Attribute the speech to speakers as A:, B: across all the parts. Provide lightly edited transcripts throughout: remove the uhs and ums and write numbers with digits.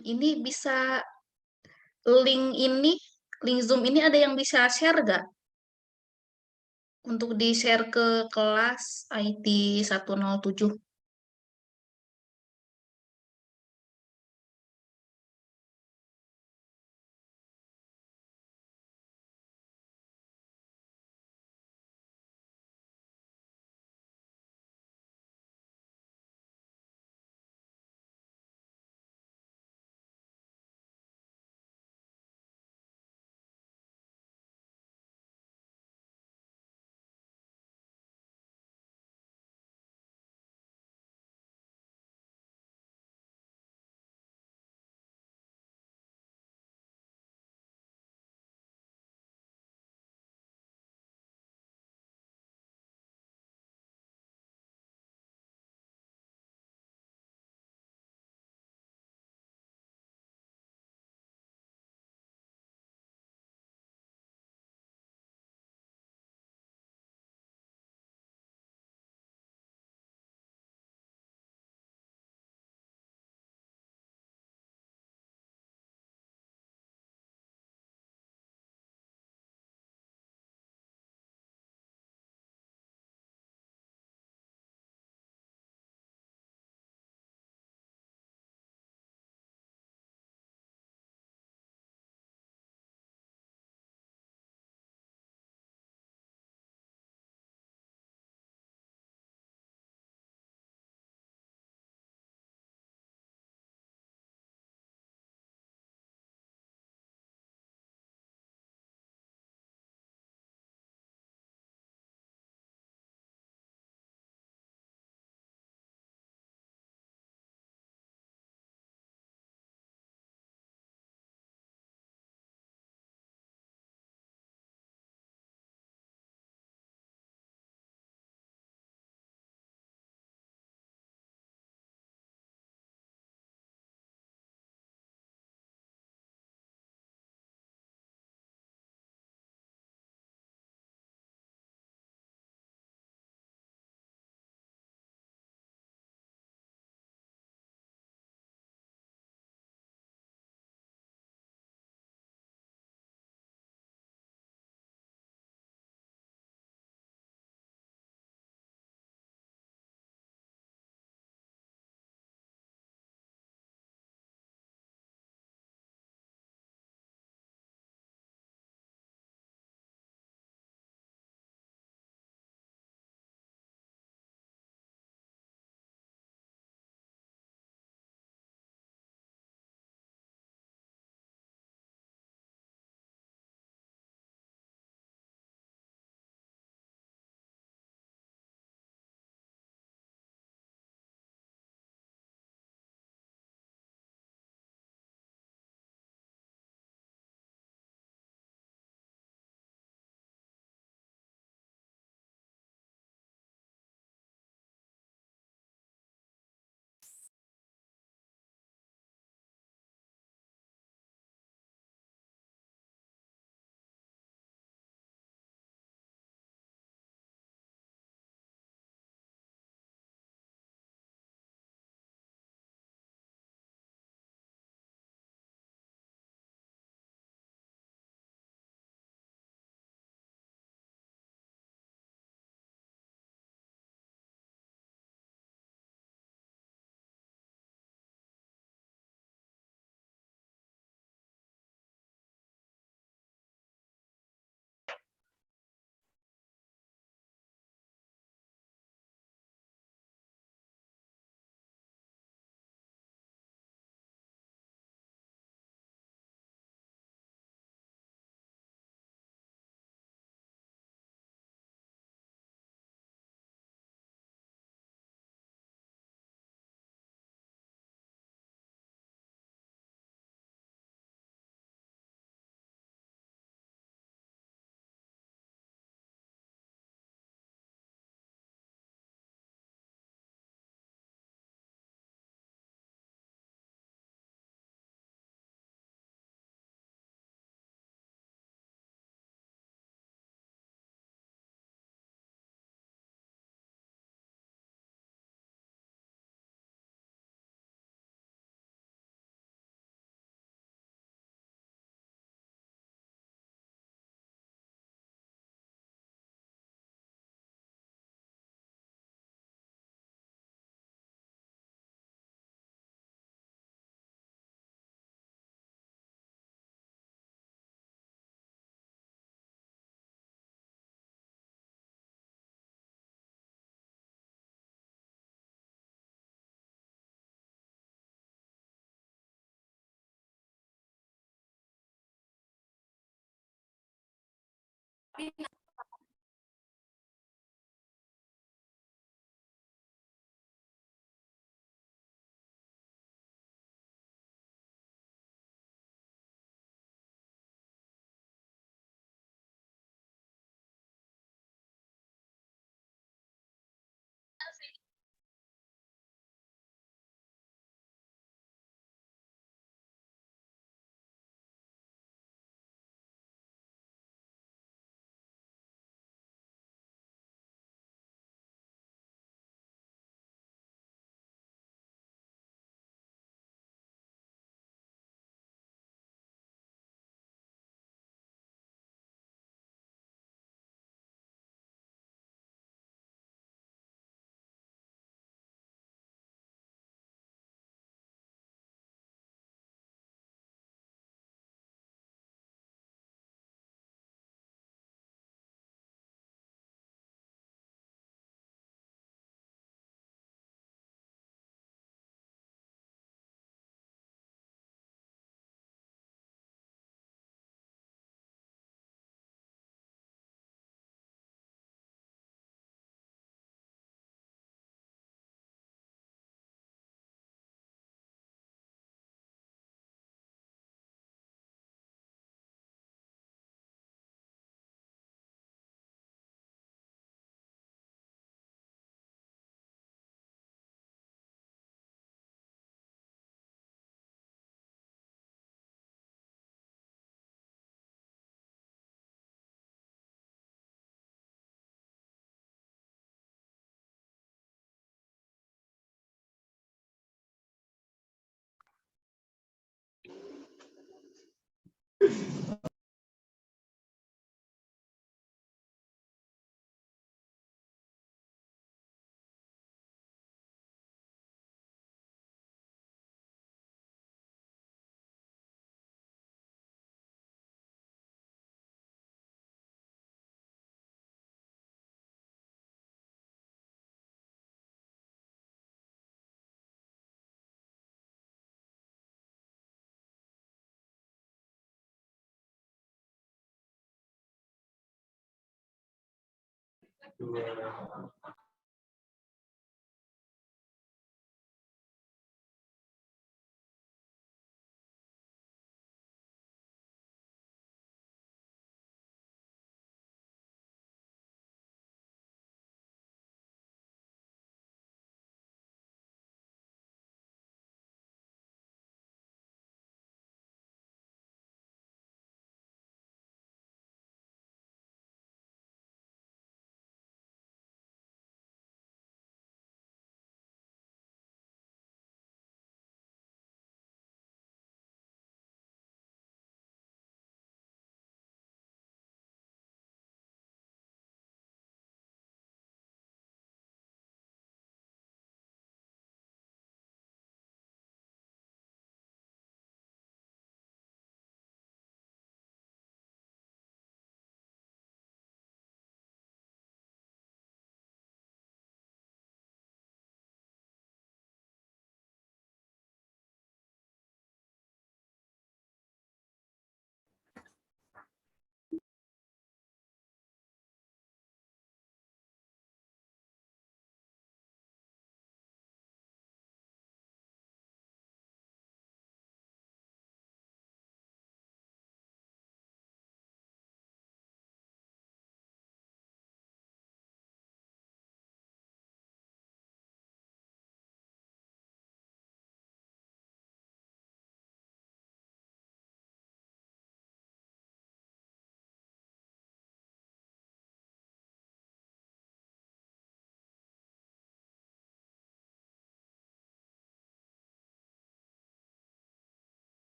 A: Ini bisa link ini, link Zoom ini ada yang bisa share nggak? Untuk di-share ke kelas IT 107.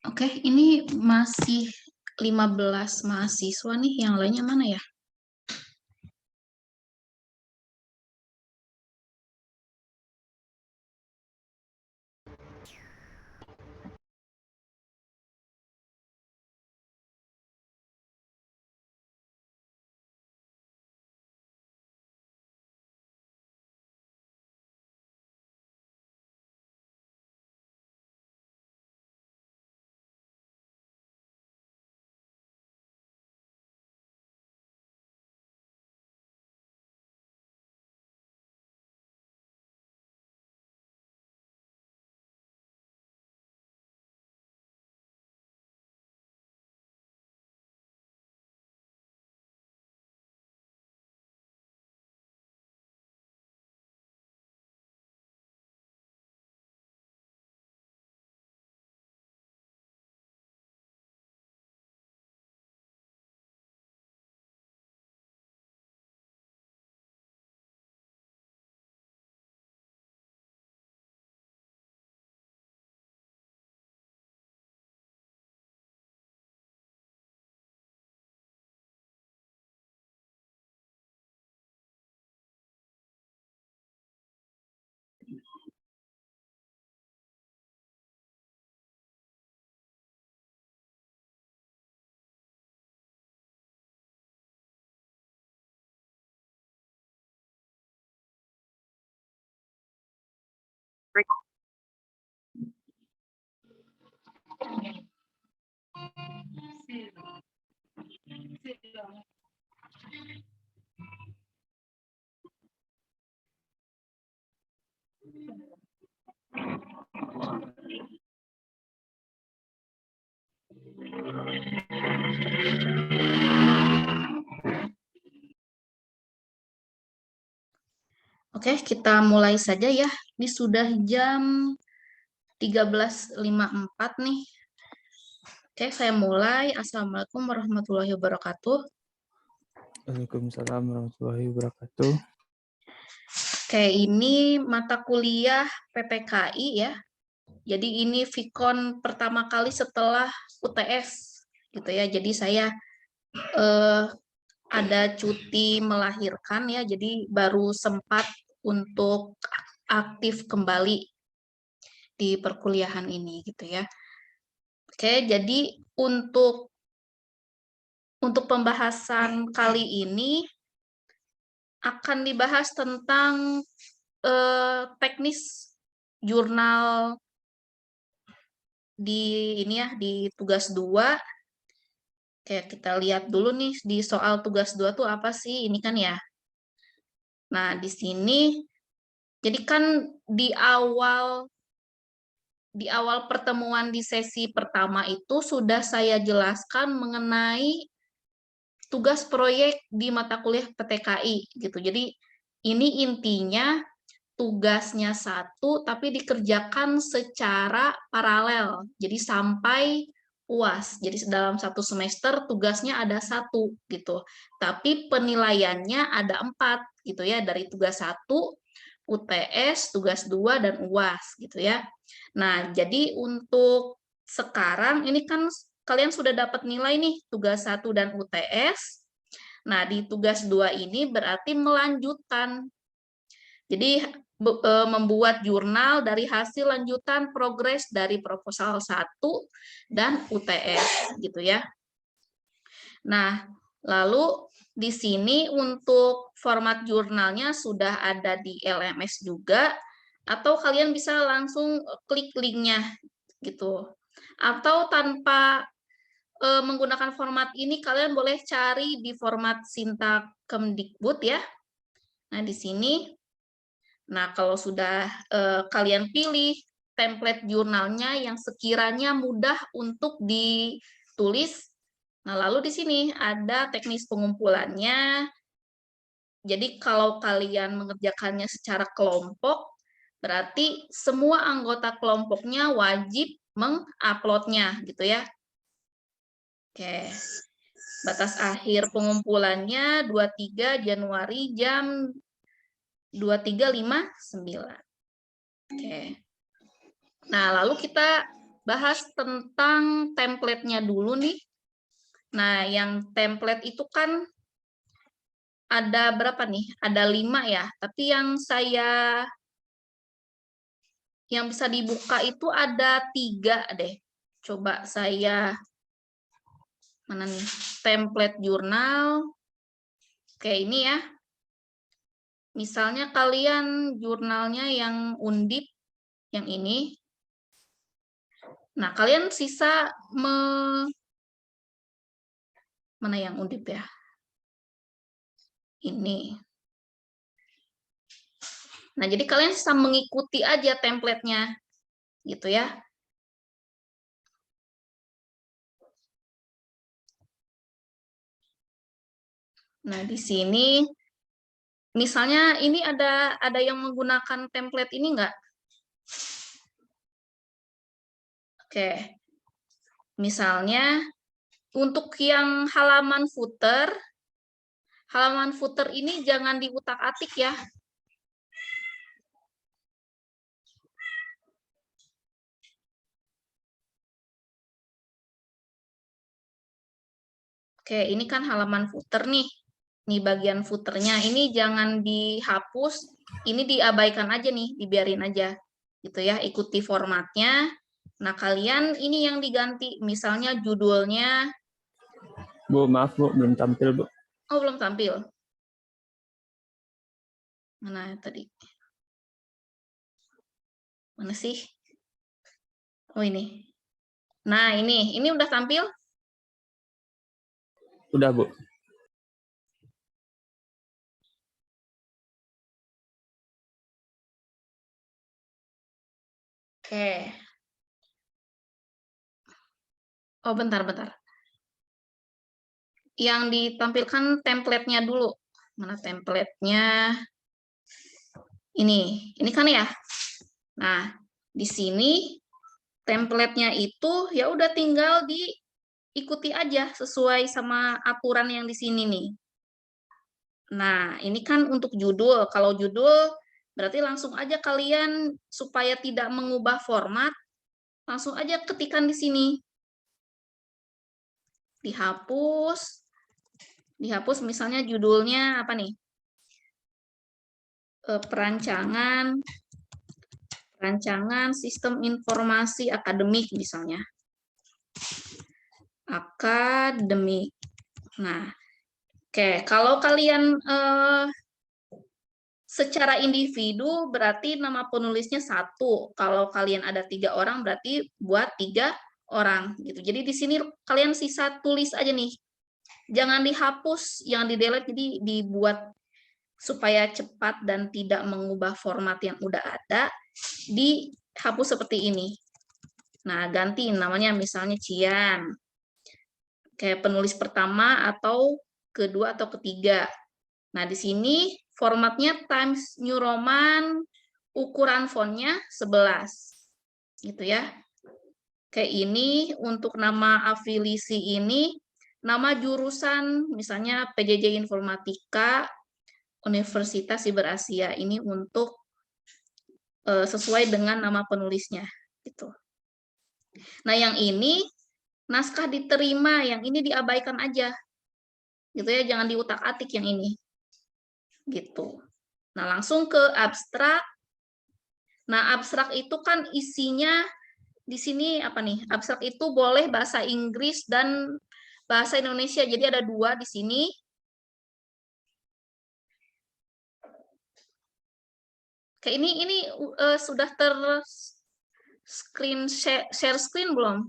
A: Oke, ini masih 15 mahasiswa nih, yang lainnya mana ya? Oke, kita mulai saja ya. Ini sudah jam 13.54 nih. Oke, saya mulai. Assalamualaikum warahmatullahi wabarakatuh.
B: Waalaikumsalam warahmatullahi wabarakatuh.
A: Oke, ini mata kuliah PPKI ya. Jadi ini Vkon pertama kali setelah UTS gitu ya. Jadi saya ada cuti melahirkan ya. Jadi baru sempat untuk aktif kembali di perkuliahan ini gitu ya. Oke, jadi untuk pembahasan kali ini akan dibahas tentang teknis jurnal di ini ya, di tugas 2. Oke, kita lihat dulu nih di soal tugas 2 tuh apa sih ini kan ya. Nah, di sini jadi kan di awal pertemuan di sesi pertama itu sudah saya jelaskan mengenai tugas proyek di mata kuliah PTKI gitu. Jadi ini intinya tugasnya satu tapi dikerjakan secara paralel. Jadi sampai UAS. Jadi dalam satu semester tugasnya ada satu gitu. Tapi penilaiannya ada 4 gitu ya, dari tugas 1, UTS, tugas 2 dan UAS gitu ya. Nah, jadi untuk sekarang ini kan kalian sudah dapat nilai nih tugas 1 dan UTS. Nah, di tugas 2 ini berarti melanjutkan. Jadi membuat jurnal dari hasil lanjutan progres dari proposal 1 dan UTS gitu ya. Nah, lalu di sini untuk format jurnalnya sudah ada di LMS juga, atau kalian bisa langsung klik linknya gitu. Atau tanpa menggunakan format ini, kalian boleh cari di format Sinta Kemdikbud ya. Nah, di sini, nah kalau sudah kalian pilih template jurnalnya yang sekiranya mudah untuk ditulis, nah lalu di sini ada teknis pengumpulannya. Jadi kalau kalian mengerjakannya secara kelompok, berarti semua anggota kelompoknya wajib menguploadnya gitu ya. Oke, batas akhir pengumpulannya 23 Januari jam 23.59. Oke. Nah, lalu kita bahas tentang template-nya dulu nih. Nah, yang template itu kan ada berapa nih? Ada 5 ya, tapi yang bisa dibuka itu ada 3 deh. Coba saya, mana nih? Template jurnal. Oke, ini ya. Misalnya kalian jurnalnya yang Undip, yang ini. Nah, kalian sisa mana yang Undip ya? Ini. Nah, jadi kalian bisa mengikuti aja template-nya, gitu ya. Nah, di sini, misalnya ini ada yang menggunakan template ini enggak? Oke. Misalnya, untuk yang halaman footer ini jangan diutak-atik ya. Oke, ini kan halaman footer nih. Nih bagian footernya, ini jangan dihapus, ini diabaikan aja nih, dibiarin aja. Gitu ya, ikuti formatnya. Nah, kalian ini yang diganti, misalnya judulnya.
B: Bu, maaf Bu, belum tampil Bu.
A: Oh, belum tampil. Mana tadi? Mana sih? Oh, ini. Nah, ini udah tampil?
B: Udah Bu.
A: Oke. Oh, bentar. Yang ditampilkan template-nya dulu. Mana template-nya? Ini kan ya. Nah, di sini template-nya itu ya udah tinggal diikuti aja sesuai sama aturan yang di sini nih. Nah, ini kan untuk judul. Kalau judul berarti langsung aja kalian supaya tidak mengubah format, langsung aja ketikan di sini. Dihapus misalnya judulnya apa nih? Perancangan sistem informasi akademik misalnya. Akademik. Nah, oke, kalau kalian secara individu berarti nama penulisnya 1. Kalau kalian ada 3 orang berarti buat 3 orang gitu. Jadi di sini kalian sisa tulis aja nih. Jangan dihapus, yang di-delete, jadi dibuat supaya cepat dan tidak mengubah format yang udah ada, dihapus seperti ini. Nah, ganti namanya misalnya Cian. Kayak penulis pertama atau kedua atau ketiga. Nah, di sini formatnya Times New Roman, ukuran fontnya 11. Gitu ya. Kayak ini untuk nama afiliasi ini, nama jurusan misalnya PJJ Informatika, Universitas Siber Asia, ini untuk sesuai dengan nama penulisnya gitu. Nah, yang ini naskah diterima, yang ini diabaikan aja. Gitu ya, jangan diutak-atik yang ini. Gitu. Nah, langsung ke abstrak. Nah, abstrak itu kan isinya di sini apa nih? Abstrak itu boleh bahasa Inggris dan bahasa Indonesia. Jadi ada 2 di sini. Kayak ini sudah share screen belum?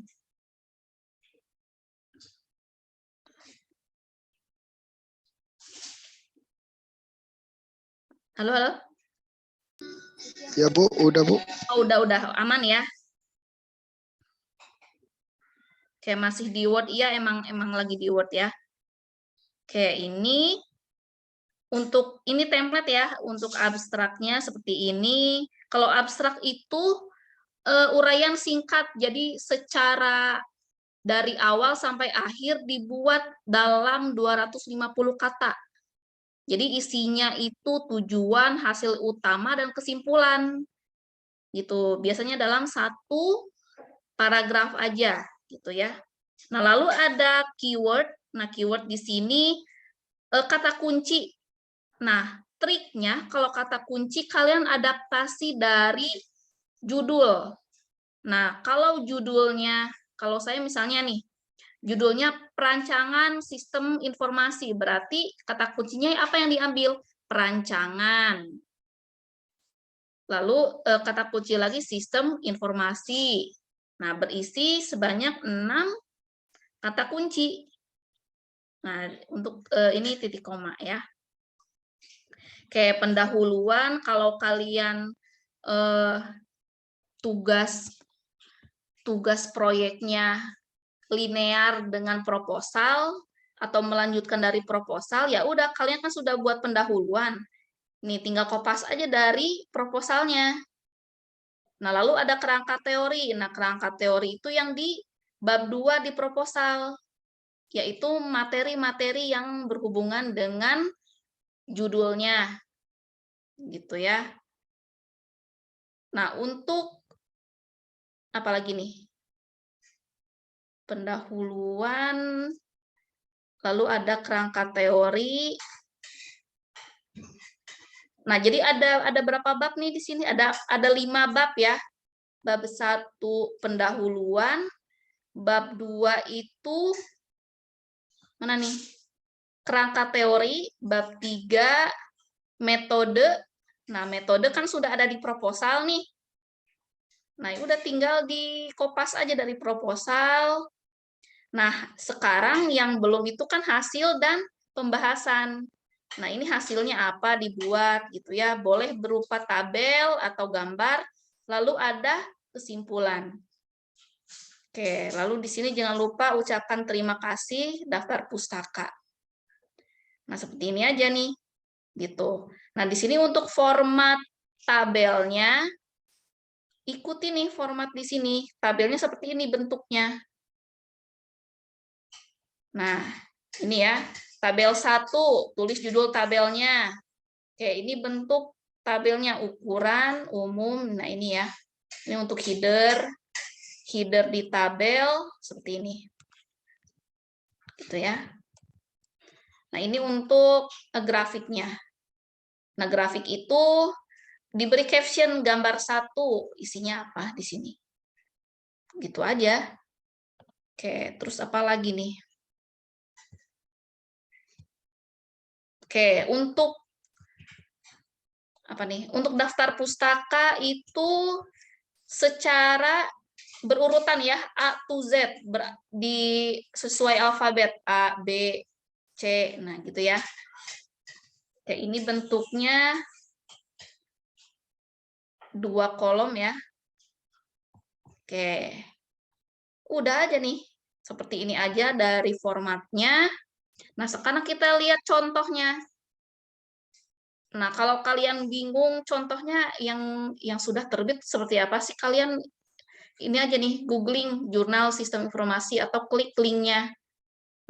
A: Halo?
C: Ya Bu, udah Bu.
A: Oh, udah aman ya. Kayak masih di Word, iya emang lagi di Word ya. Oke, ini untuk ini template ya, untuk abstraknya seperti ini. Kalau abstrak itu uraian singkat, jadi secara dari awal sampai akhir dibuat dalam 250 kata. Jadi isinya itu tujuan, hasil utama, dan kesimpulan. Gitu. Biasanya dalam satu paragraf aja gitu ya. Nah, lalu ada keyword. Nah, keyword di sini kata kunci. Nah, triknya kalau kata kunci kalian adaptasi dari judul. Nah, kalau judulnya, kalau saya misalnya nih, judulnya perancangan sistem informasi, berarti kata kuncinya apa yang diambil? Perancangan. Lalu kata kunci lagi sistem informasi. Nah, berisi sebanyak 6 kata kunci. Nah, untuk ini titik koma ya. Kayak pendahuluan, kalau kalian tugas proyeknya linear dengan proposal atau melanjutkan dari proposal, ya udah kalian kan sudah buat pendahuluan. Nih tinggal kopas aja dari proposalnya. Nah, lalu ada kerangka teori. Nah, kerangka teori itu yang di bab 2 di proposal, yaitu materi-materi yang berhubungan dengan judulnya. Gitu ya. Nah, untuk apa lagi nih? Pendahuluan, lalu ada kerangka teori. Nah, jadi ada berapa bab nih di sini? Ada 5 bab ya. Bab 1 pendahuluan, bab 2 itu mana nih? Kerangka teori, bab 3 metode. Nah, metode kan sudah ada di proposal nih. Nah, udah tinggal dikopas aja dari proposal. Nah, sekarang yang belum itu kan hasil dan pembahasan. Nah, ini hasilnya apa dibuat gitu ya. Boleh berupa tabel atau gambar, lalu ada kesimpulan. Oke, lalu di sini jangan lupa ucapan terima kasih daftar pustaka. Nah, seperti ini aja nih. Gitu. Nah, di sini untuk format tabelnya, ikuti nih format di sini. Tabelnya seperti ini bentuknya. Nah, ini ya. Tabel 1, tulis judul tabelnya. Oke, ini bentuk tabelnya, ukuran, umum. Nah, ini ya. Ini untuk header. Header di tabel, seperti ini. Gitu ya. Nah, ini untuk grafiknya. Nah, grafik itu diberi caption gambar 1. Isinya apa di sini. Gitu aja. Oke, terus apa lagi nih? Oke, untuk apa nih? Untuk daftar pustaka itu secara berurutan ya, A to Z, sesuai alfabet A, B, C. Nah, gitu ya. Oke, ini bentuknya 2 kolom ya. Oke. Udah aja nih. Seperti ini aja dari formatnya. Nah, sekarang kita lihat contohnya. Nah, kalau kalian bingung contohnya yang sudah terbit seperti apa sih, kalian ini aja nih, googling jurnal sistem informasi atau klik linknya.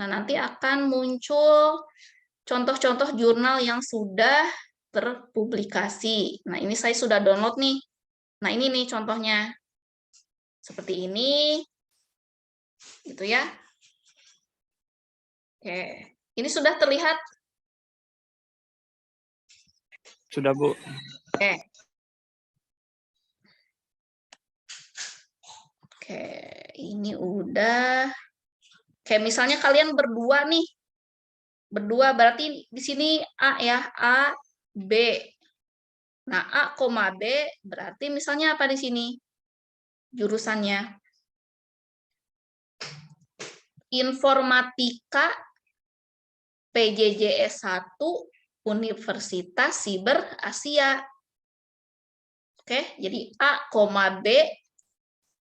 A: Nah, nanti akan muncul contoh-contoh jurnal yang sudah terpublikasi. Nah, ini saya sudah download nih. Nah, ini nih contohnya. Seperti ini. Gitu ya. Oke. Ini sudah terlihat?
B: Sudah, Bu.
A: Oke. Oke, ini udah. Kayak misalnya kalian berdua nih. Berdua berarti di sini A ya, A, B. Nah, A, B berarti misalnya apa di sini? Jurusannya. Informatika PJJS 1 Universitas Siber Asia. Oke, jadi A, B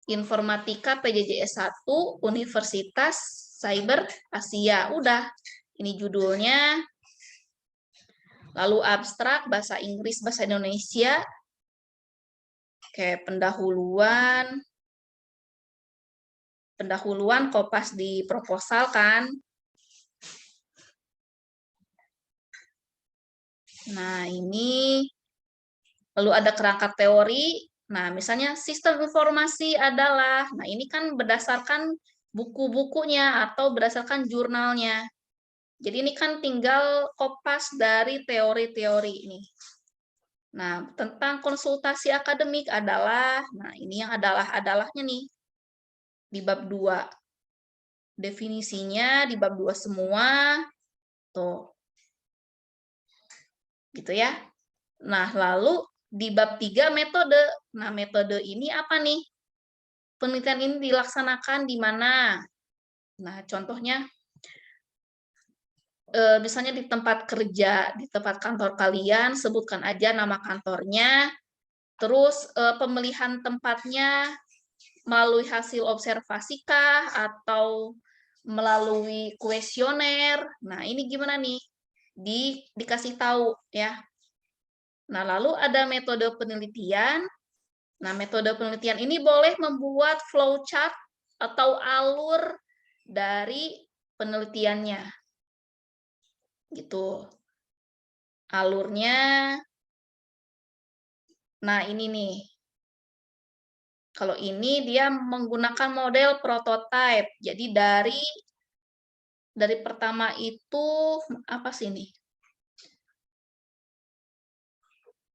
A: Informatika PJJS 1 Universitas Cyber Asia. Udah, ini judulnya. Lalu abstrak, bahasa Inggris, bahasa Indonesia. Oke, pendahuluan. Pendahuluan kopas di proposal kan. Nah, ini. Lalu ada kerangka teori. Nah, misalnya sistem informasi adalah, nah ini kan berdasarkan buku-bukunya atau berdasarkan jurnalnya. Jadi ini kan tinggal kopas dari teori-teori ini. Nah, tentang konsultasi akademik adalah, nah ini yang adalahnya nih, di bab 2. Definisinya di bab 2 semua, tuh. Gitu ya. Nah, lalu di bab 3 metode. Nah, metode ini apa nih? Penelitian ini dilaksanakan di mana? Nah, contohnya, misalnya di tempat kerja, di tempat kantor kalian, sebutkan aja nama kantornya, terus pemilihan tempatnya melalui hasil observasikah atau melalui kuesioner. Nah, ini gimana nih? Dikasih tahu ya. Nah, lalu ada metode penelitian. Nah, metode penelitian ini boleh membuat flowchart atau alur dari penelitiannya. Gitu. Alurnya. Nah, ini nih. Kalau ini dia menggunakan model prototype. Jadi dari pertama itu apa sih ini?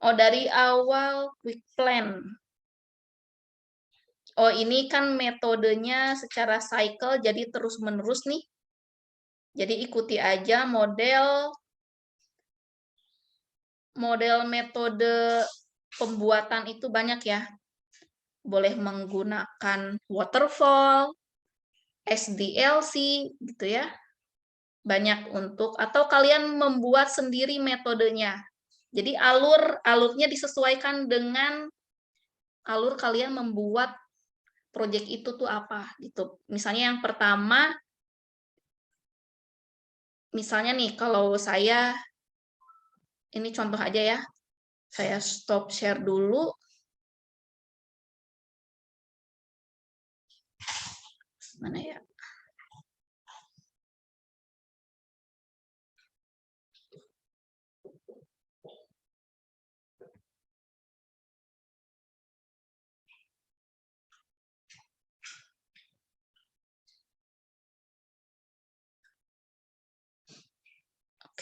A: Oh, dari awal quick plan. Oh, ini kan metodenya secara cycle, jadi terus-menerus nih. Jadi ikuti aja model metode pembuatan itu banyak ya. Boleh menggunakan waterfall, SDLC gitu ya. Banyak untuk, atau kalian membuat sendiri metodenya. Jadi alurnya disesuaikan dengan alur kalian membuat proyek itu tuh apa gitu. Misalnya yang pertama, misalnya nih kalau saya, ini contoh aja ya, saya stop share dulu. Mana ya?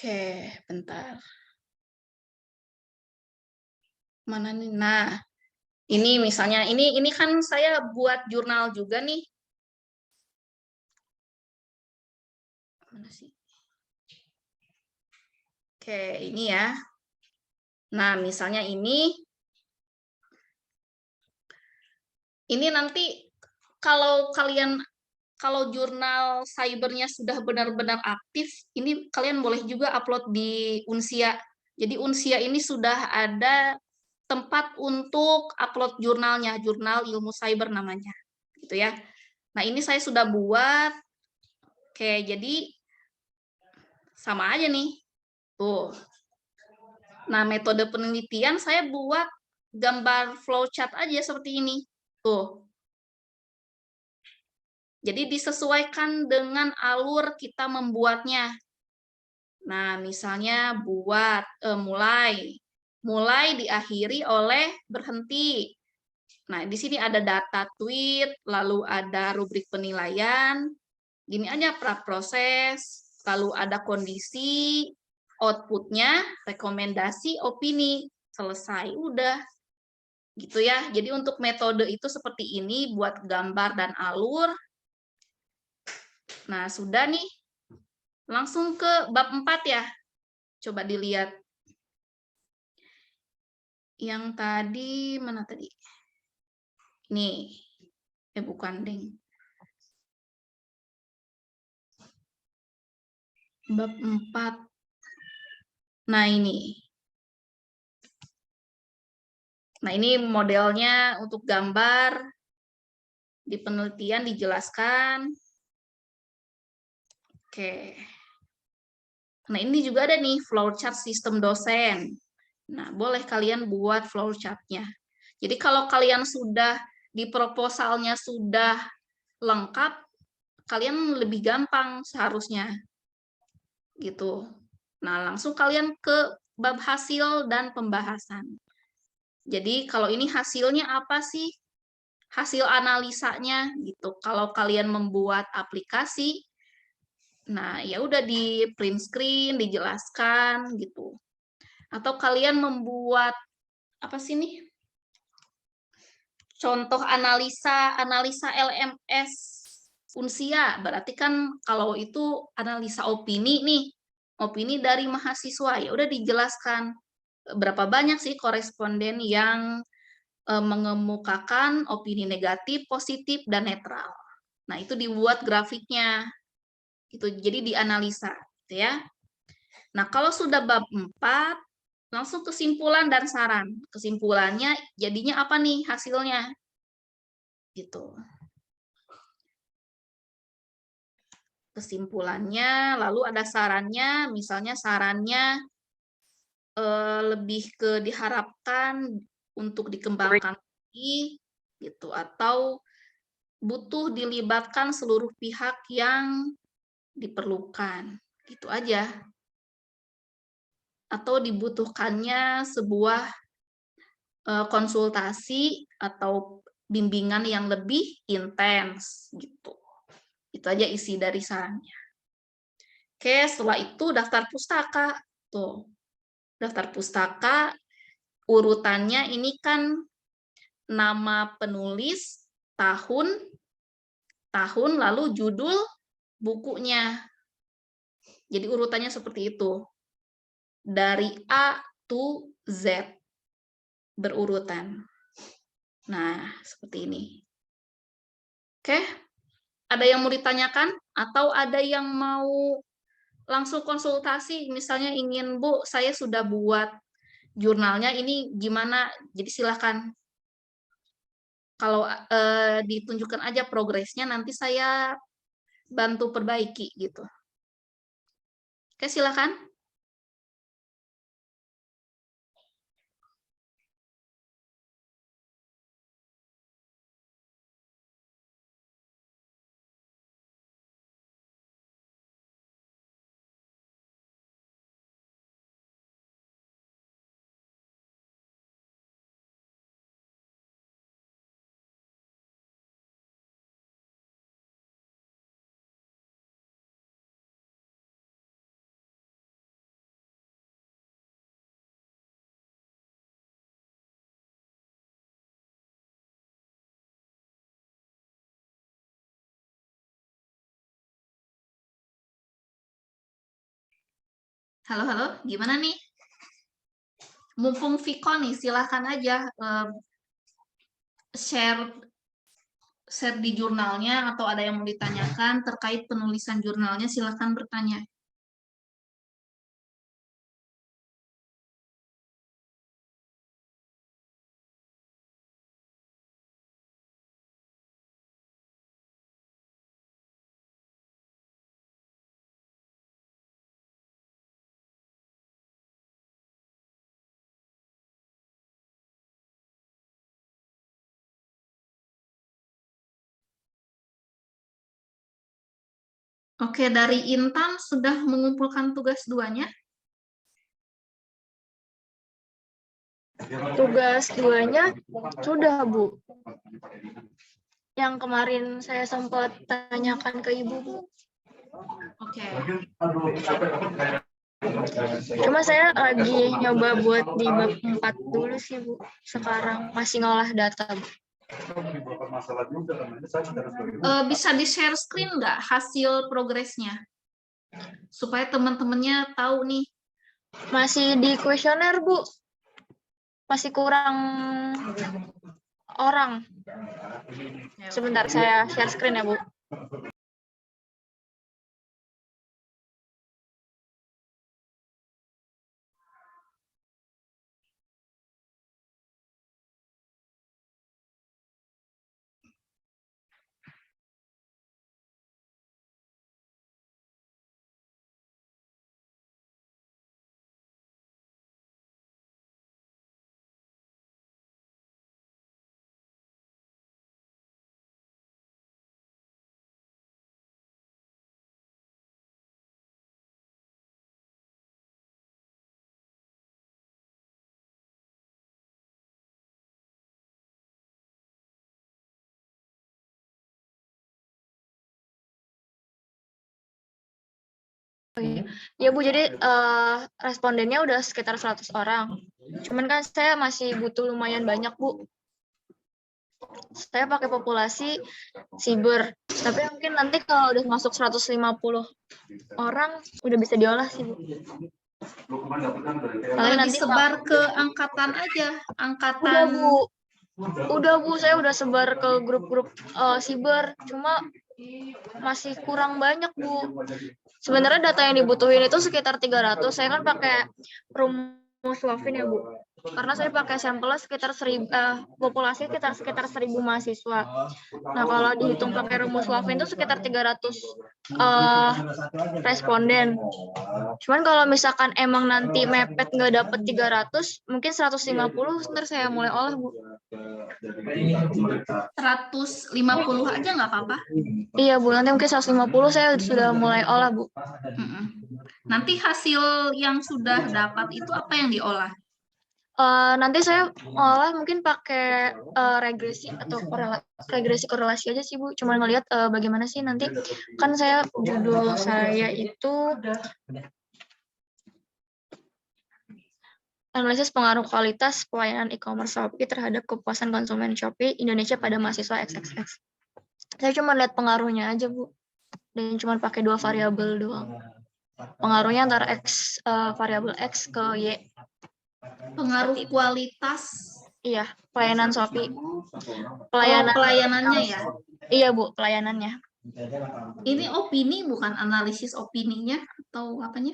A: Oke, bentar. Mana nih? Nah, ini misalnya, ini kan saya buat jurnal juga nih. Mana sih? Oke, ini ya. Nah, misalnya ini nanti kalau jurnal cybernya sudah benar-benar aktif, ini kalian boleh juga upload di Unsia. Jadi Unsia ini sudah ada tempat untuk upload jurnalnya, jurnal ilmu cyber namanya, gitu ya. Nah, ini saya sudah buat. Oke, jadi sama aja nih. Tuh. Nah, metode penelitian saya buat gambar flowchart aja seperti ini. Tuh. Jadi disesuaikan dengan alur kita membuatnya. Nah, misalnya mulai diakhiri oleh berhenti. Nah, di sini ada data tweet, lalu ada rubrik penilaian. Gini aja proses, lalu ada kondisi, outputnya, rekomendasi, opini, selesai, udah. Gitu ya. Jadi untuk metode itu seperti ini buat gambar dan alur. Nah, sudah nih. Langsung ke bab 4 ya. Coba dilihat. Yang tadi, mana tadi? Nih. Bukan, ding. Bab 4. Nah, ini. Nah, ini modelnya untuk gambar. Di penelitian dijelaskan. Oke. Nah, ini juga ada nih flowchart sistem dosen. Nah, boleh kalian buat flowchart-nya. Jadi kalau kalian sudah di proposalnya sudah lengkap, kalian lebih gampang seharusnya. Gitu. Nah, langsung kalian ke bab hasil dan pembahasan. Jadi kalau ini hasilnya apa sih? Hasil analisanya gitu. Kalau kalian membuat aplikasi, nah ya udah di print screen, dijelaskan gitu. Atau kalian membuat apa sih nih? Contoh analisa LMS Unsia, berarti kan kalau itu analisa opini nih, opini dari mahasiswa, ya udah dijelaskan berapa banyak sih koresponden yang mengemukakan opini negatif, positif, dan netral. Nah, itu dibuat grafiknya. Itu jadi dianalisa, gitu ya. Nah, kalau sudah bab 4, langsung kesimpulan dan saran. Kesimpulannya jadinya apa nih hasilnya? Gitu. Kesimpulannya, lalu ada sarannya, misalnya sarannya lebih ke diharapkan untuk dikembangkan lagi, gitu, atau butuh dilibatkan seluruh pihak yang diperlukan, gitu aja. Atau dibutuhkannya sebuah konsultasi atau bimbingan yang lebih intens, gitu. Itu aja isi dari sarannya. Oke, setelah itu daftar pustaka. Tuh, daftar pustaka, urutannya ini kan nama penulis, tahun, lalu judul bukunya. Jadi urutannya seperti itu. Dari A to Z. Berurutan. Nah, seperti ini. Oke, ada yang mau ditanyakan? Atau ada yang mau langsung konsultasi? Misalnya ingin, Bu, saya sudah buat jurnalnya, ini gimana? Jadi silakan. Kalau ditunjukkan aja progresnya, nanti saya bantu perbaiki gitu. Oke, silakan. Halo, halo, gimana nih? Mumpung Viko nih, silahkan aja share di jurnalnya, atau ada yang mau ditanyakan terkait penulisan jurnalnya, silahkan bertanya. Oke, dari Intan sudah mengumpulkan tugas 2-nya?
D: Tugas 2-nya sudah, Bu. Yang kemarin saya sempat tanyakan ke Ibu, Bu.
A: Oke.
D: Cuma saya lagi nyoba buat di bab 4 dulu sih, Bu. Sekarang masih ngolah data, Bu.
A: Bisa di-share screen nggak hasil progresnya? Supaya teman-temannya tahu nih.
D: Masih di kuesioner, Bu. Masih kurang orang. Sebentar, saya share screen ya, Bu. Ya Bu, jadi respondennya udah sekitar 100 orang. Cuman kan saya masih butuh lumayan banyak Bu. Saya pakai populasi siber. Tapi mungkin nanti kalau udah masuk 150 orang udah bisa diolah sih Bu. Paling
A: Kalau
D: nanti
A: disebar ke angkatan aja,
D: udah
A: angkatan
D: Bu. Udah Bu, saya udah sebar ke grup-grup siber. Cuma masih kurang banyak Bu. Sebenarnya data yang dibutuhin itu sekitar 300. Saya kan pakai rumus Lovin ya Bu. Karena saya pakai sampelnya sekitar 1000, populasi sekitar 1000 mahasiswa. Nah, kalau dihitung pakai rumus Lovin itu sekitar 300 responden. Cuman kalau misalkan emang nanti mepet nggak dapet 300, mungkin 150 ntar saya mulai olah Bu.
A: 150 aja nggak apa-apa.
D: Iya Bu, nanti mungkin 150 saya sudah mulai olah Bu.
A: Nanti hasil yang sudah dapat itu apa yang diolah?
D: Nanti saya olah mungkin pakai regresi atau regresi korelasi aja sih Bu. Cuma ngelihat bagaimana sih nanti, kan saya judul saya itu analisis pengaruh kualitas pelayanan e-commerce Shopee terhadap kepuasan konsumen Shopee Indonesia pada mahasiswa XXX. Saya cuma lihat pengaruhnya aja Bu, dan cuma pakai 2 variabel doang. Pengaruhnya antara variabel X ke Y.
A: Pengaruh kualitas.
D: Iya, pelayanan Shopee.
A: Pelayanannya ya?
D: Iya Bu, pelayanannya.
A: Ini opini bukan analisis opininya atau apanya?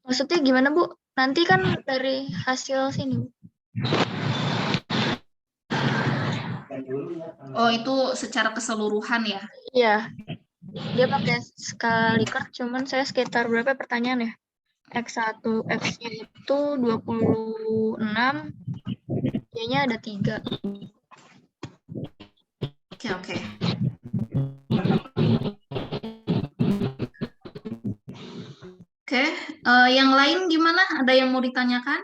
D: Maksudnya gimana Bu? Nanti kan dari hasil sini Bu.
A: Oh, itu secara keseluruhan ya?
D: Iya. Dia pakai Scalicard, cuman saya sekitar berapa pertanyaan ya? X1, X-nya itu 26, Y-nya ada 3.
A: Oke. Oke, yang lain gimana? Ada yang mau ditanyakan?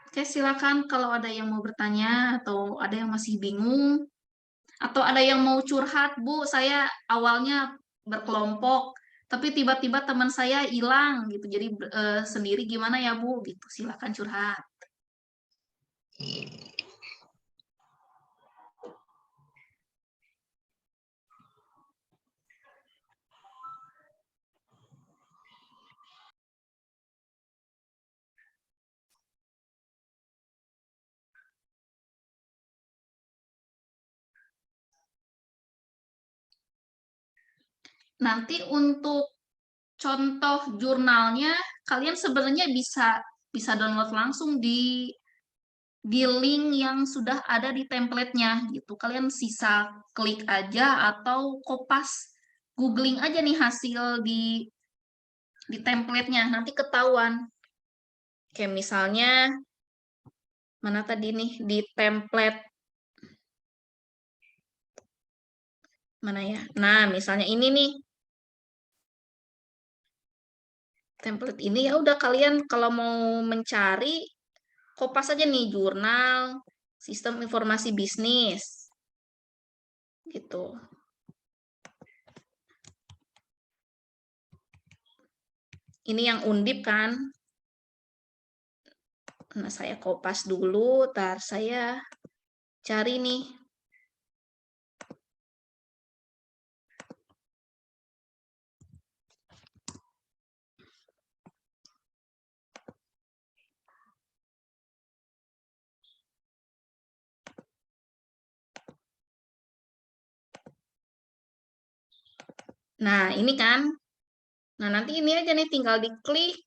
A: Oke, silakan kalau ada yang mau bertanya atau ada yang masih bingung atau ada yang mau curhat, Bu. Saya awalnya berkelompok, tapi tiba-tiba teman saya hilang gitu. Jadi sendiri gimana ya, Bu? Gitu. Silakan curhat. Nanti untuk contoh jurnalnya, kalian sebenarnya bisa download langsung di link yang sudah ada di template-nya gitu. Kalian sisa klik aja atau kopas googling aja nih hasil di template-nya, nanti ketahuan. Kayak misalnya mana tadi nih di template mana ya? Nah, misalnya ini nih. Template ini ya udah kalian kalau mau mencari kopas aja nih jurnal sistem informasi bisnis gitu. Ini yang Undip kan. Nah, saya kopas dulu, ntar saya cari nih. Nah, ini kan. Nah, nanti ini aja nih tinggal diklik.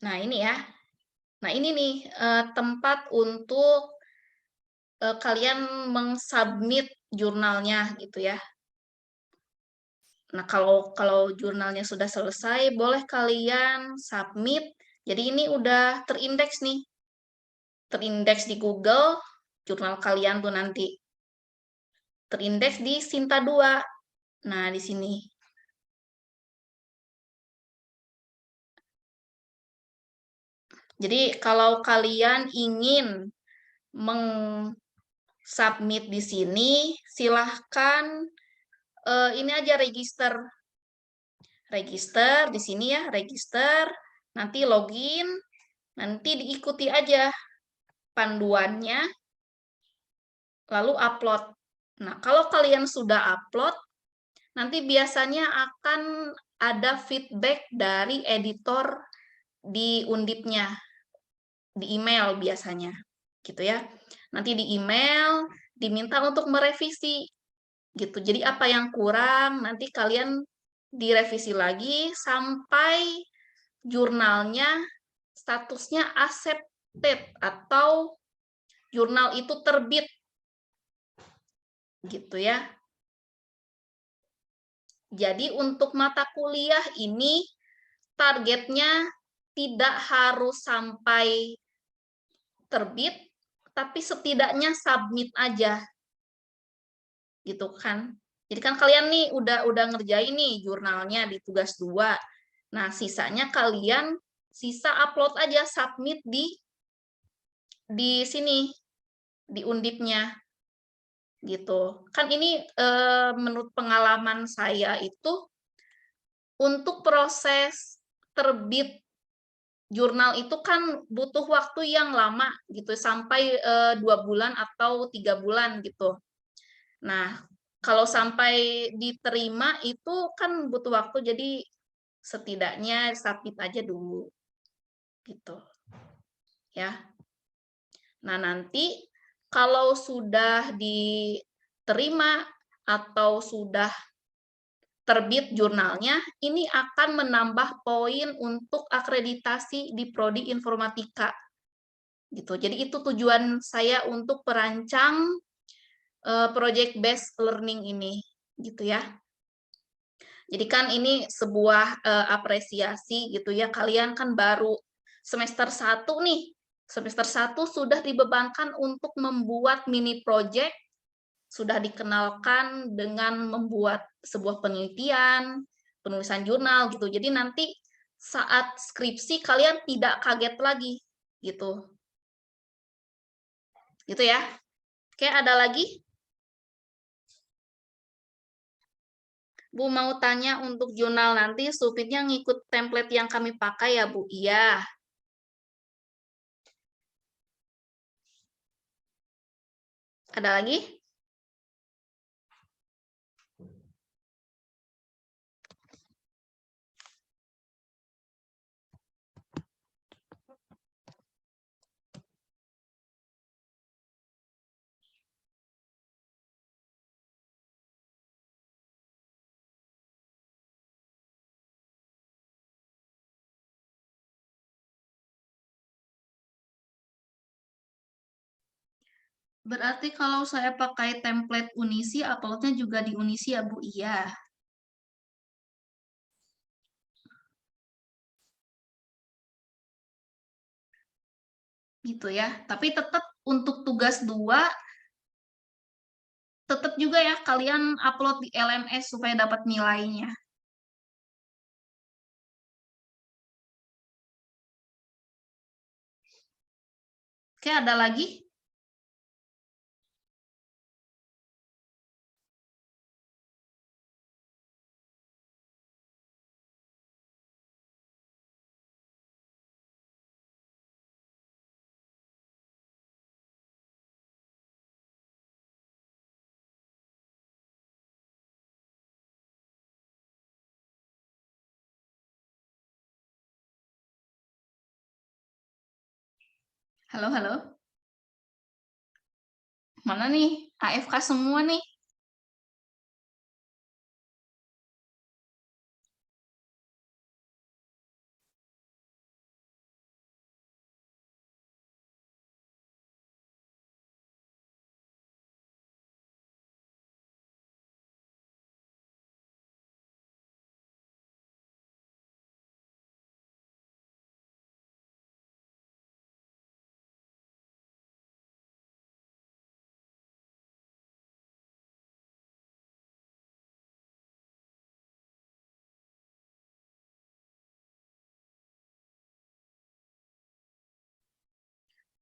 A: Nah, ini ya. Nah, ini nih tempat untuk kalian mengsubmit jurnalnya gitu ya. Nah, kalau jurnalnya sudah selesai, boleh kalian submit. Jadi ini udah terindeks nih. Terindeks di Google, jurnal kalian tuh nanti. terindeks di Sinta 2. Nah, di sini. Jadi kalau kalian ingin submit di sini, silahkan ini aja register di sini ya, register, nanti login, nanti diikuti aja panduannya, lalu upload. Nah, kalau kalian sudah upload, nanti biasanya akan ada feedback dari editor di Undipnya, di email biasanya, gitu ya. Nanti di email diminta untuk merevisi, gitu. Jadi apa yang kurang nanti kalian direvisi lagi sampai jurnalnya statusnya accepted atau jurnal itu terbit, gitu ya. Jadi untuk mata kuliah ini targetnya tidak harus sampai terbit, tapi setidaknya submit aja, gitu kan. Jadi kan kalian nih udah ngerjain nih jurnalnya di tugas 2. Nah, sisanya kalian sisa upload aja, submit di sini, di Undipnya. Gitu. Kan ini menurut pengalaman saya itu untuk proses terbit jurnal itu kan butuh waktu yang lama gitu, sampai 2 bulan atau 3 bulan gitu. Nah, kalau sampai diterima itu kan butuh waktu, jadi setidaknya submit aja dulu gitu ya. Nah, nanti kalau sudah diterima atau sudah terbit jurnalnya, ini akan menambah poin untuk akreditasi di Prodi Informatika. Gitu. Jadi itu tujuan saya untuk perancang project based learning ini, gitu ya. Jadi kan ini sebuah apresiasi gitu ya. Kalian kan baru semester 1 nih. Semester 1 sudah dibebankan untuk membuat mini project, sudah dikenalkan dengan membuat sebuah penelitian, penulisan jurnal gitu. Jadi nanti saat skripsi kalian tidak kaget lagi gitu. Gitu ya. Oke, ada lagi? Bu mau tanya untuk jurnal nanti submitnya ngikut template yang kami pakai ya, Bu? Iya. Ada lagi? Berarti kalau saya pakai template Unisi, uploadnya juga di Unisi ya, Bu? Iya. Gitu ya. Tapi tetap untuk tugas 2, tetap juga ya kalian upload di LMS supaya dapat nilainya. Oke, ada lagi? Halo, halo. Mana nih? AFK semua nih.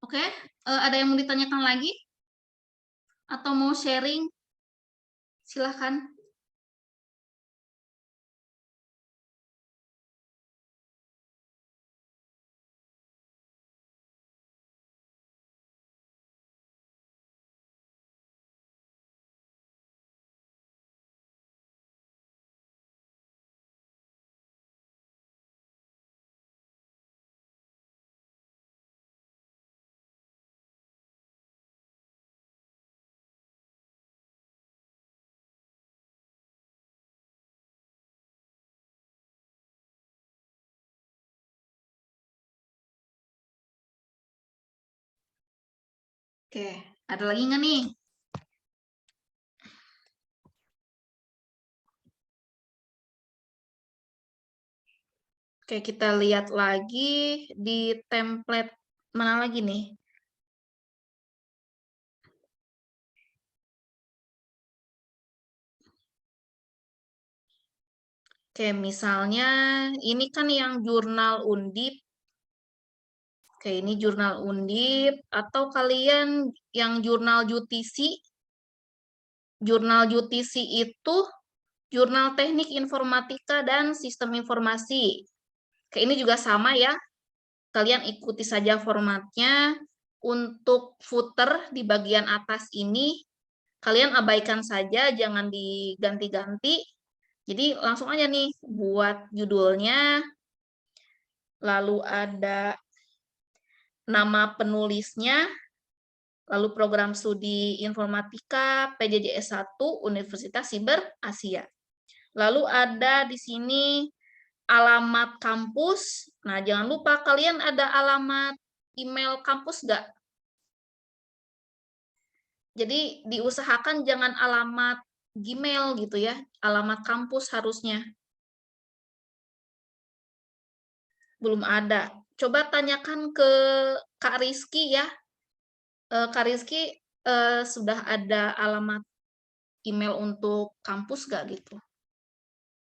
A: Oke, ada yang mau ditanyakan lagi? Atau mau sharing? Silahkan. Oke, ada lagi nggak nih? Oke, kita lihat lagi di template mana lagi nih? Oke, misalnya ini kan yang jurnal Undip. Oke, ini jurnal Undip. Atau kalian yang jurnal UTC. Jurnal UTC itu Jurnal Teknik Informatika dan Sistem Informasi. Oke, ini juga sama ya. Kalian ikuti saja formatnya. Untuk footer di bagian atas ini, kalian abaikan saja, jangan diganti-ganti. Jadi langsung aja nih, buat judulnya, lalu ada nama penulisnya, lalu program studi informatika PJJ S1 Universitas Siber Asia. Lalu ada di sini alamat kampus. Nah, jangan lupa kalian ada alamat email kampus nggak? Jadi diusahakan jangan alamat Gmail gitu ya, alamat kampus harusnya. Belum ada. Coba tanyakan ke Kak Rizky ya. Kak Rizky sudah ada alamat email untuk kampus nggak gitu?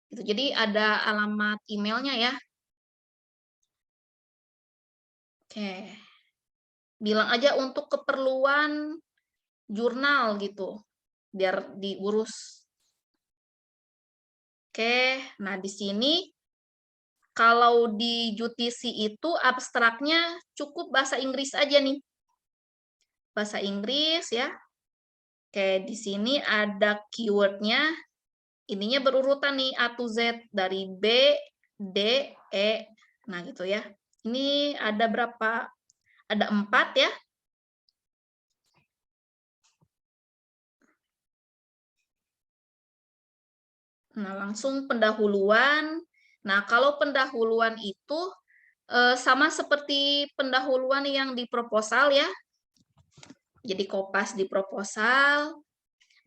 A: Jadi ada alamat emailnya ya. Oke. Bilang aja untuk keperluan jurnal gitu, biar diurus. Oke, nah di sini kalau di UTC itu abstraknya cukup bahasa Inggris aja nih. Bahasa Inggris ya. Oke, di sini ada keywordnya. Ininya berurutan nih, A to Z, dari B, D, E. Nah gitu ya. Ini ada berapa? Ada 4 ya. Nah, langsung pendahuluan. Nah, kalau pendahuluan itu sama seperti pendahuluan yang di proposal ya. Jadi kopas di proposal.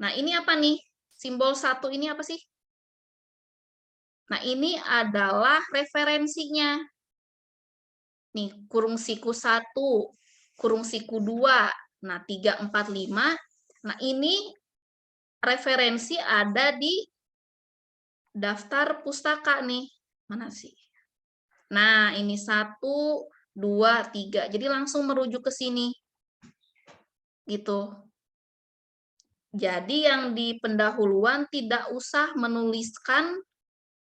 A: Nah, ini apa nih? Simbol 1 ini apa sih? Nah, ini adalah referensinya. Nih, kurung siku 1, kurung siku 2. Nah, 3, 4, 5. Nah, ini referensi ada di daftar pustaka nih. Mana sih? Nah, ini 1, 2, 3. Jadi langsung merujuk ke sini. Gitu. Jadi yang di pendahuluan tidak usah menuliskan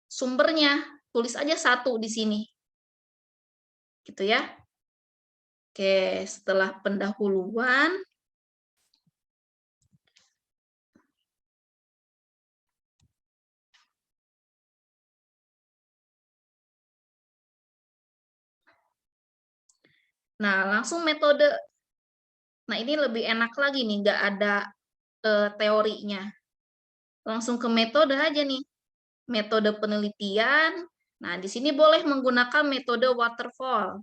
A: sumbernya. Tulis aja 1 di sini. Gitu ya. Oke, setelah pendahuluan, nah langsung metode. Nah ini lebih enak lagi nih, nggak ada teorinya. Langsung ke metode aja nih. Metode penelitian. Nah di sini boleh menggunakan metode waterfall.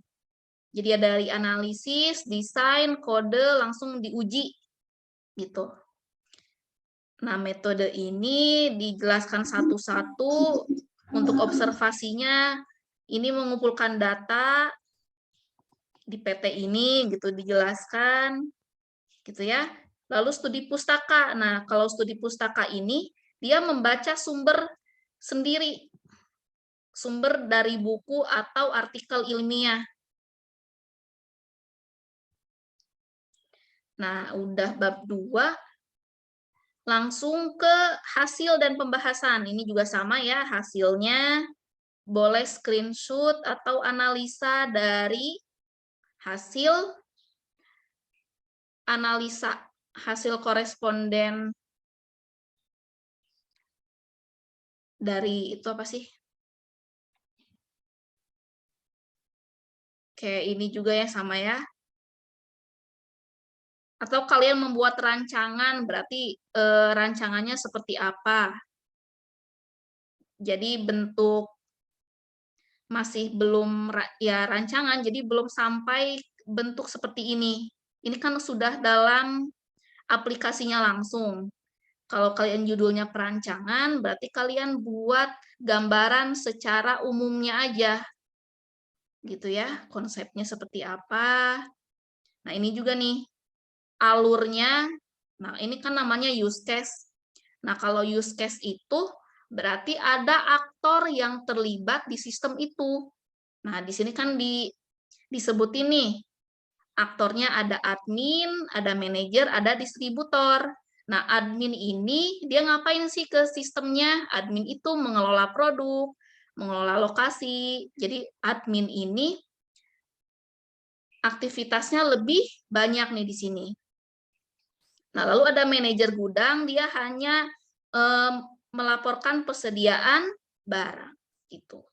A: Jadi ada dari analisis, desain, kode, langsung diuji. Gitu. Nah, metode ini dijelaskan satu-satu. Untuk observasinya, ini mengumpulkan data di PT ini, gitu, dijelaskan. Gitu ya. Lalu studi pustaka. Nah, kalau studi pustaka ini, dia membaca sumber sendiri. Sumber dari buku atau artikel ilmiah. Nah, udah bab 2, langsung ke hasil dan pembahasan. Ini juga sama ya, hasilnya boleh screenshot atau analisa dari hasil koresponden dari itu apa sih? Kayak ini juga ya, sama ya. Atau kalian membuat rancangan, berarti rancangannya seperti apa? Jadi bentuk masih belum ya rancangan, jadi belum sampai bentuk seperti ini. Ini kan sudah dalam aplikasinya langsung. Kalau kalian judulnya perancangan, berarti kalian buat gambaran secara umumnya aja. Gitu ya, konsepnya seperti apa. Nah, ini juga nih, alurnya. Nah, ini kan namanya use case. Nah, kalau use case itu berarti ada aktor yang terlibat di sistem itu. Nah, di sini kan disebutin nih, aktornya ada admin, ada manajer, ada distributor. Nah, admin ini dia ngapain sih ke sistemnya? Admin itu mengelola produk, mengelola lokasi. Jadi admin ini aktivitasnya lebih banyak nih di sini. Nah, lalu ada manajer gudang, dia hanya melaporkan persediaan barang gitu.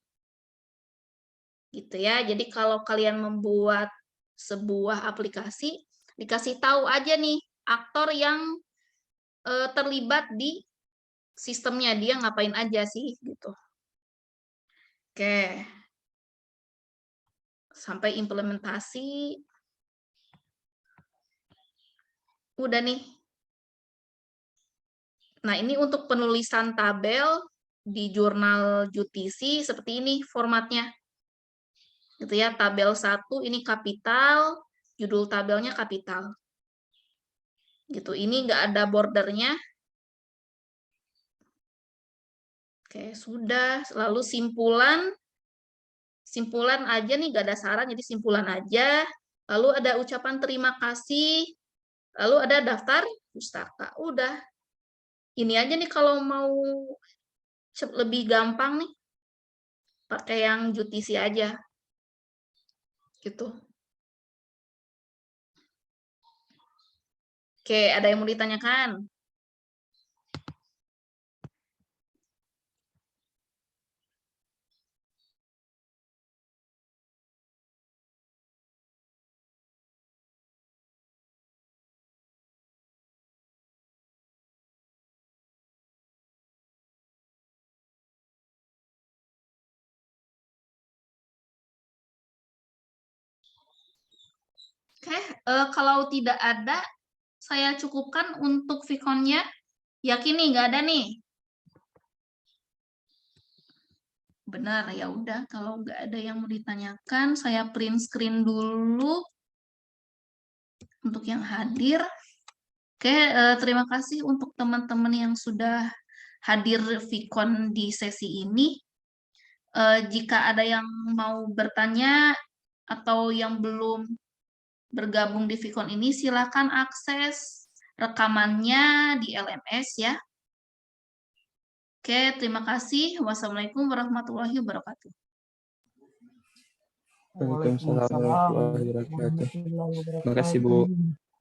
A: Gitu ya. Jadi kalau kalian membuat sebuah aplikasi, dikasih tahu aja nih aktor yang terlibat di sistemnya, dia ngapain aja sih gitu. Oke. Sampai implementasi. Udah nih. Nah, ini untuk penulisan tabel di jurnal UTC seperti ini formatnya. Gitu ya, tabel 1 ini kapital, judul tabelnya kapital. Gitu, ini nggak ada bordernya. Oke, sudah. Lalu simpulan aja nih, nggak ada saran, jadi simpulan aja. Lalu ada ucapan terima kasih, lalu ada daftar pustaka. Udah. Ini aja nih kalau mau lebih gampang nih, pakai yang UTC aja. Gitu. Oke, ada yang mau ditanyakan? Oke, kalau tidak ada, saya cukupkan untuk Vicon-nya. Yakin nih, nggak ada nih? Benar, ya udah. Kalau nggak ada yang mau ditanyakan, saya print screen dulu untuk yang hadir. Oke, terima kasih untuk teman-teman yang sudah hadir Vicon di sesi ini. Jika ada yang mau bertanya atau yang belum bergabung di Vicon ini, silakan akses rekamannya di LMS ya. Oke, terima kasih. Wassalamualaikum warahmatullahi wabarakatuh.
B: Waalaikumsalam warahmatullahi wabarakatuh. Terima kasih, Bu.